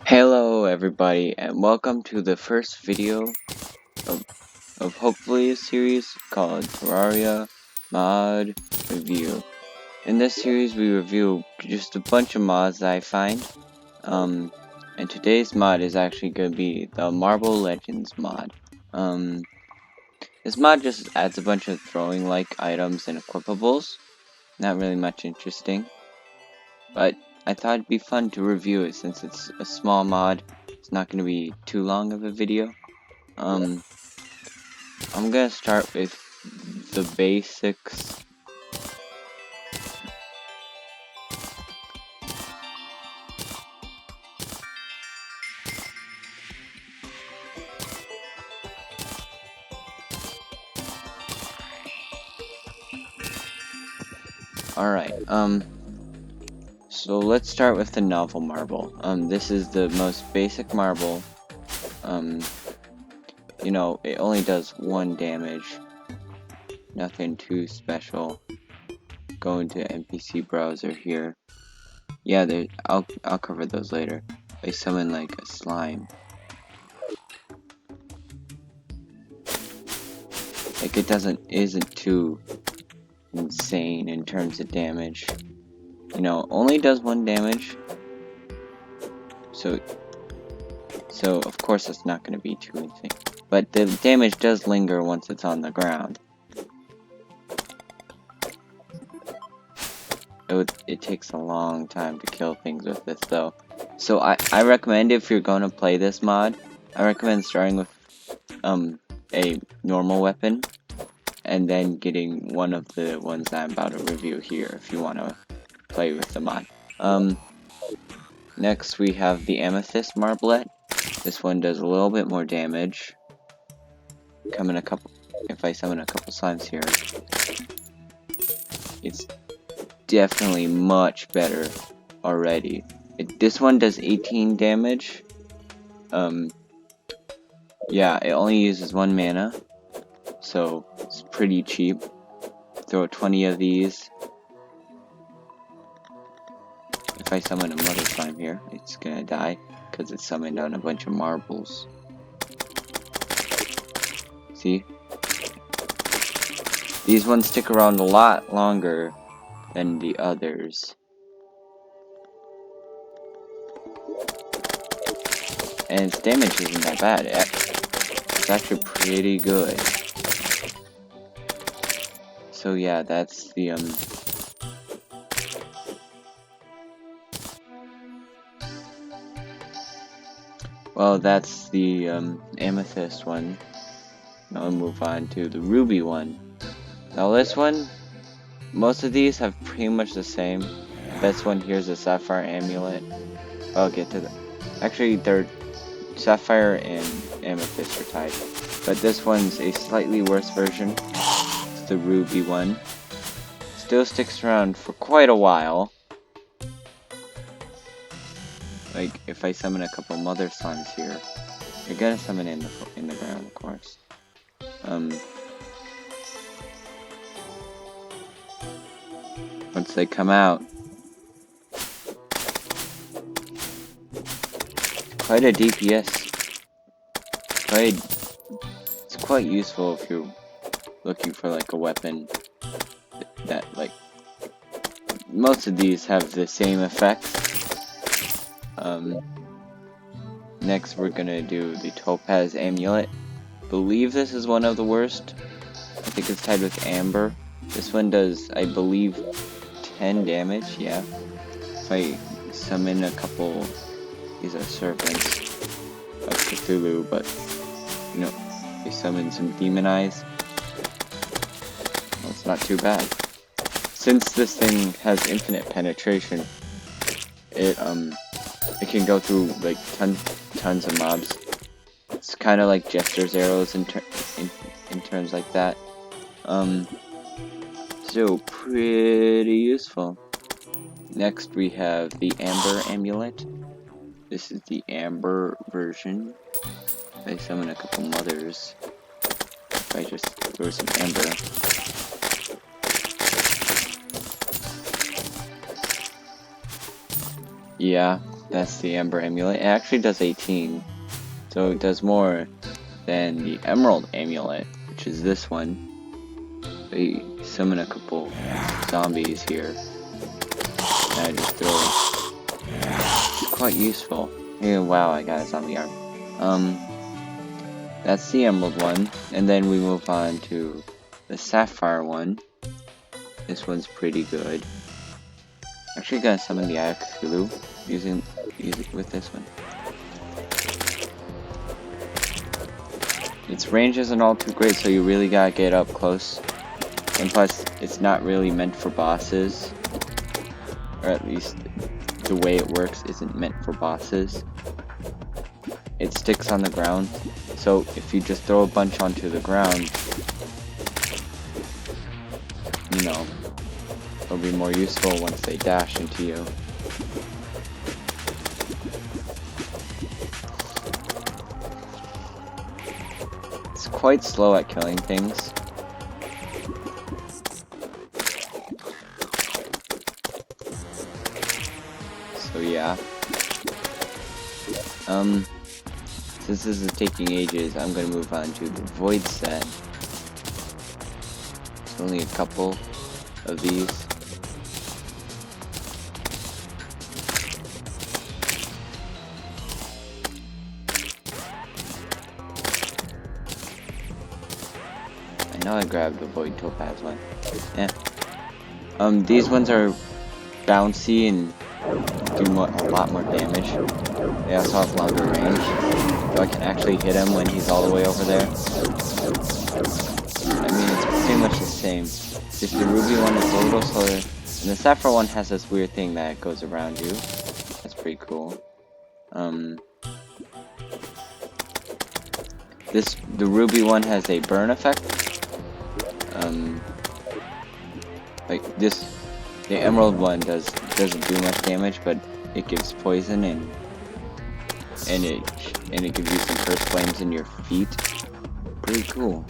Hello everybody and welcome to the first video of hopefully a series called Terraria Mod Review. In this series we review just a bunch of mods that I find. And today's mod is actually going to be the Marble Legends mod. This mod just adds a bunch of throwing like items and equipables. Not really much interesting. But I thought it'd be fun to review it since it's a small mod. It's not going to be too long of a video. I'm gonna start with the basics. Alright, so let's start with the novel marble. This is the most basic marble. You know, it only does 1 damage. Nothing too special. Go into NPC browser here. Yeah, I'll cover those later. I summon like a slime. Like it isn't too insane in terms of damage. You know, only does 1 damage. So of course it's not going to be too insane. But the damage does linger once it's on the ground. It takes a long time to kill things with this though. So I recommend, if you're going to play this mod, I recommend starting with a normal weapon and then getting one of the ones that I'm about to review here if you want to play with the mod. Next we have the Amethyst Marblet. This one does a little bit more damage. If I summon a couple slimes here, it's definitely much better already. This one does 18 damage. Yeah, it only uses 1 mana, so it's pretty cheap. Throw 20 of these. If I summon a mother slime here, it's gonna die because it's summoned on a bunch of marbles. See? These ones stick around a lot longer than the others. And its damage isn't that bad. It's actually pretty good. So yeah, that's the well, that's the amethyst one. Now I'll move on to the ruby one. Now this one, most of these have pretty much the same. This one here's a sapphire amulet. I'll get to that. Actually, they're sapphire and amethyst are tied, but this one's a slightly worse version. It's the ruby one. Still sticks around for quite a while. Like if I summon a couple mother slimes here, you're gonna summon in the ground, of course. Once they come out, quite a DPS. It's quite useful if you're looking for like a weapon that like most of these have the same effects. Next we're gonna do the topaz amulet. Believe this is one of the worst. I think it's tied with amber. This one does, I believe, 10 damage. Yeah. If I summon a couple, these are servants of Cthulhu, but you know, they summon some demon eyes. Well, it's not too bad. Since this thing has infinite penetration, it can go through like tons of mobs. It's kind of like Jester's arrows in terms like that. So pretty useful. Next we have the amber amulet. This is the amber version. If I summon a couple mothers, if I just throw some amber. Yeah, That's the Amber Amulet. It actually does 18. So it does more than the Emerald Amulet, which is this one. They summon a couple zombies here. And I just throw. It's quite useful. Hey, wow, I got a zombie arm. That's the Emerald one. And then we move on to the Sapphire one. This one's pretty good. Actually gonna summon the Eye of Cthulhu using it with this one. Its range isn't all too great, so you really gotta get up close. And plus, it's not really meant for bosses. Or at least, the way it works isn't meant for bosses. It sticks on the ground, so if you just throw a bunch onto the ground, you know, it'll be more useful once they dash into you. It's quite slow at killing things. So yeah. Since this is taking ages, I'm gonna move on to the Void set. There's only a couple of these. I know I grabbed the Void Topaz one. Yeah. These ones are bouncy and do a lot more damage. They also have longer range, so I can actually hit him when he's all the way over there. I mean, it's pretty much the same. Just the ruby one is a little slower, and the sapphire one has this weird thing that goes around you. That's pretty cool. The ruby one has a burn effect. Like this. The emerald one doesn't do much damage, but it gives poison and it gives you some curse flames in your feet. Pretty cool.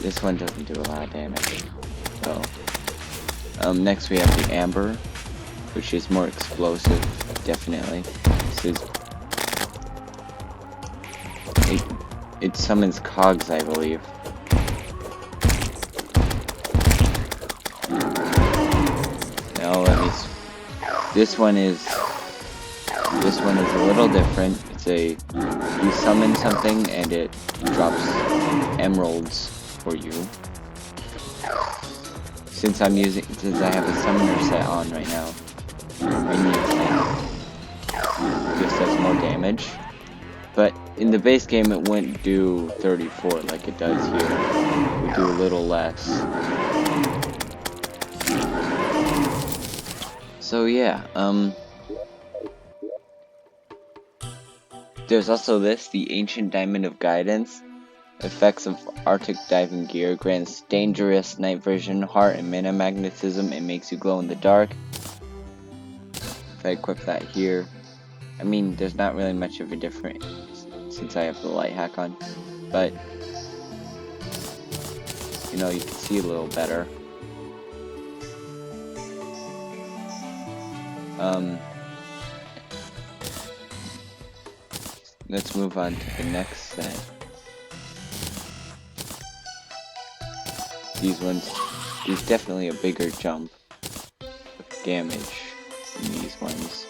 This one doesn't do a lot of damage. So next we have the amber, which is more explosive, definitely. This is it summons cogs, I believe. Now this one is a little different. It's you summon something and it drops emeralds for you. Since I have a summoner set on right now, this does more damage. But in the base game, it wouldn't do 34 like it does here. It would do a little less. So yeah, there's also the Ancient Diamond of Guidance. Effects of Arctic diving gear grants dangerous night vision, heart, and mana magnetism. It makes you glow in the dark. If I equip that here, I mean, there's not really much of a difference since I have the light hack on, but you know, you can see a little better. Let's move on to the next set. These definitely a bigger jump of damage than these ones.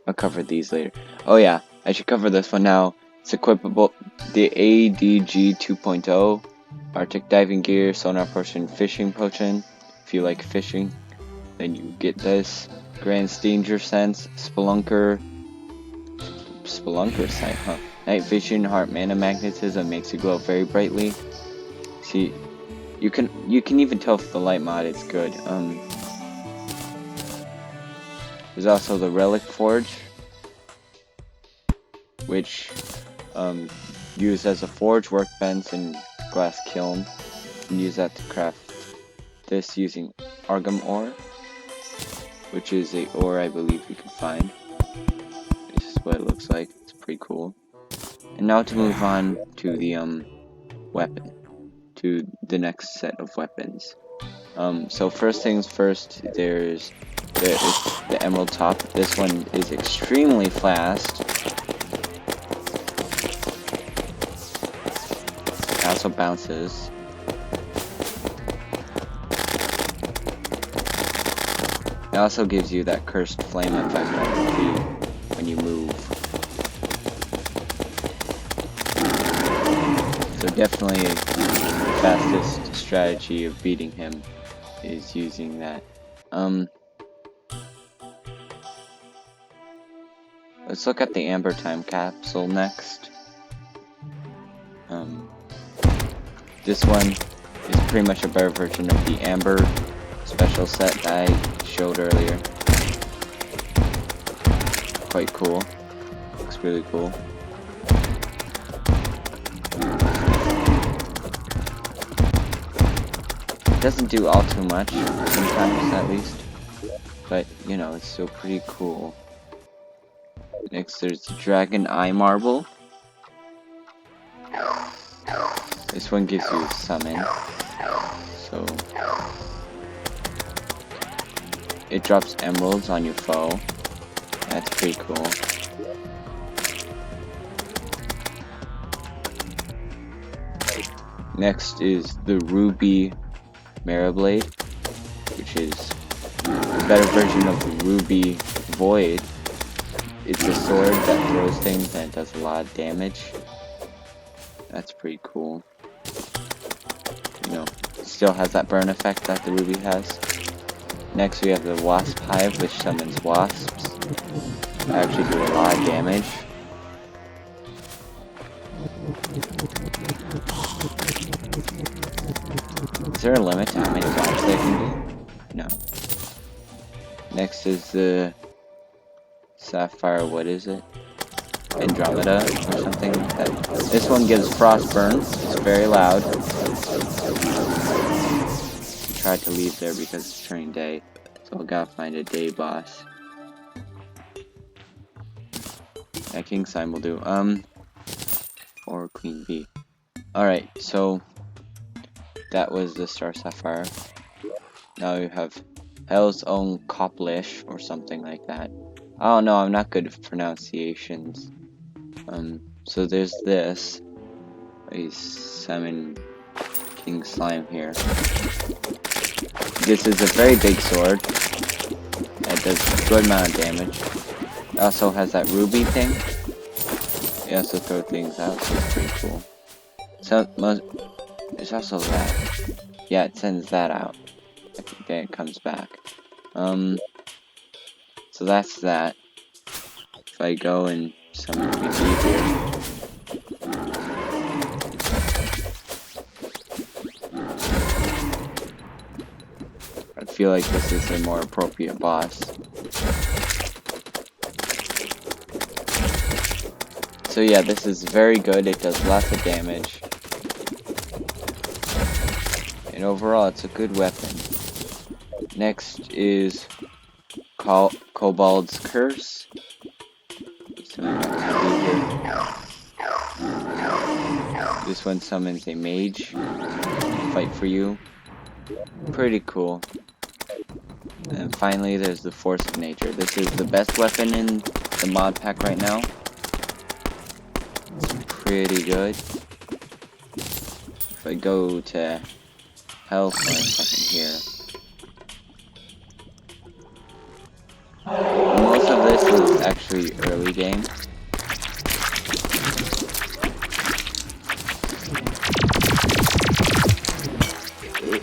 I'll cover these later. Oh yeah, I should cover this one now. It's equipable. The ADG 2.0 Arctic diving gear, sonar potion, fishing potion. If you like fishing, then you get this. Grants danger sense, spelunker sight, huh? Night vision, heart, mana magnetism, makes you glow very brightly. See, you can even tell if the light mod is good. There's also the Relic Forge, which used as a forge, workbench, and glass kiln. You can use that to craft this using argum ore, which is a ore I believe we can find. This is what it looks like. It's pretty cool. And now to move on to the weapon, to the next set of weapons. So first things first, there's the emerald top. This one is extremely fast. It also bounces. It also gives you that cursed flame effect on your feet when you move. So definitely the fastest strategy of beating him is using that. Let's look at the Amber Time capsule next. This one is pretty much a better version of the Amber special set that I showed earlier. Quite cool. Looks really cool. It doesn't do all too much, sometimes at least. But, you know, it's still pretty cool. Next, there's the Dragon Eye Marble. This one gives you a summon. So it drops emeralds on your foe. That's pretty cool. Next is the Ruby Marrowblade, which is a better version of the Ruby Void. It's a sword that throws things and it does a lot of damage. That's pretty cool. You know, it still has that burn effect that the Ruby has. Next we have the Wasp Hive, which summons wasps. They actually do a lot of damage. Is there a limit to how many wasps they can do? No. Next is the Sapphire, what is it? Andromeda or something like that. This one gives Frostburn. It's very loud. I tried to leave there because it's turning day, so I gotta find a day boss. Yeah, King Sign will do. Or Queen Bee. Alright, so that was the Star Sapphire. Now you have Hell's Own Coplish or something like that. I don't know, I'm not good at pronunciations. So there's this. I summon King Slime here. This is a very big sword. It does a good amount of damage. It also has that ruby thing. It also throws things out, so it's pretty cool. So, there's also that. Yeah, it sends that out. Then it comes back. So that's that. If I go and summon Queen Bee here. I feel like this is a more appropriate boss. So yeah, this is very good. It does lots of damage. And overall, it's a good weapon. Next is Kobold's Curse. This one summons a mage to fight for you. Pretty cool. And finally, there's the Force of Nature. This is the best weapon in the mod pack right now. It's pretty good. If I go to health for a second here. Most of this is actually early game.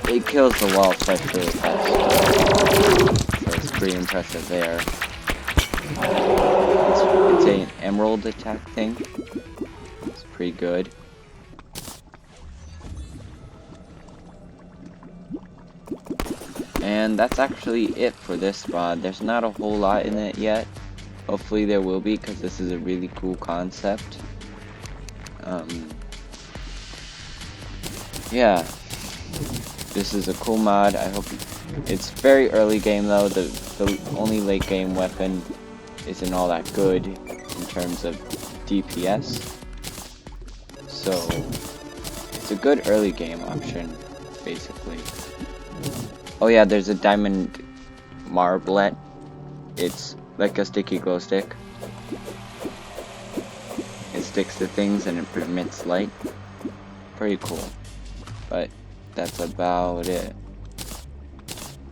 It kills the wall fight really fast. So it's pretty impressive there. It's an emerald attack thing. It's pretty good. And that's actually it for this mod. There's not a whole lot in it yet. Hopefully there will be, because this is a really cool concept. Yeah. This is a cool mod. I hope it's very early game though. The only late game weapon isn't all that good in terms of DPS. So it's a good early game option, basically. Oh yeah, there's a diamond marblet. It's like a sticky glow stick. It sticks to things and it emits light. Pretty cool. But that's about it.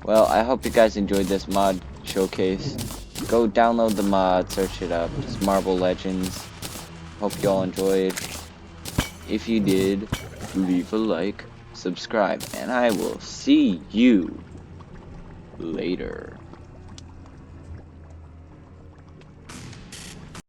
Well, I hope you guys enjoyed this mod showcase. Go download the mod, search it up. It's Marble Legends. Hope you all enjoyed. If you did, leave a like, subscribe, and I will see you later.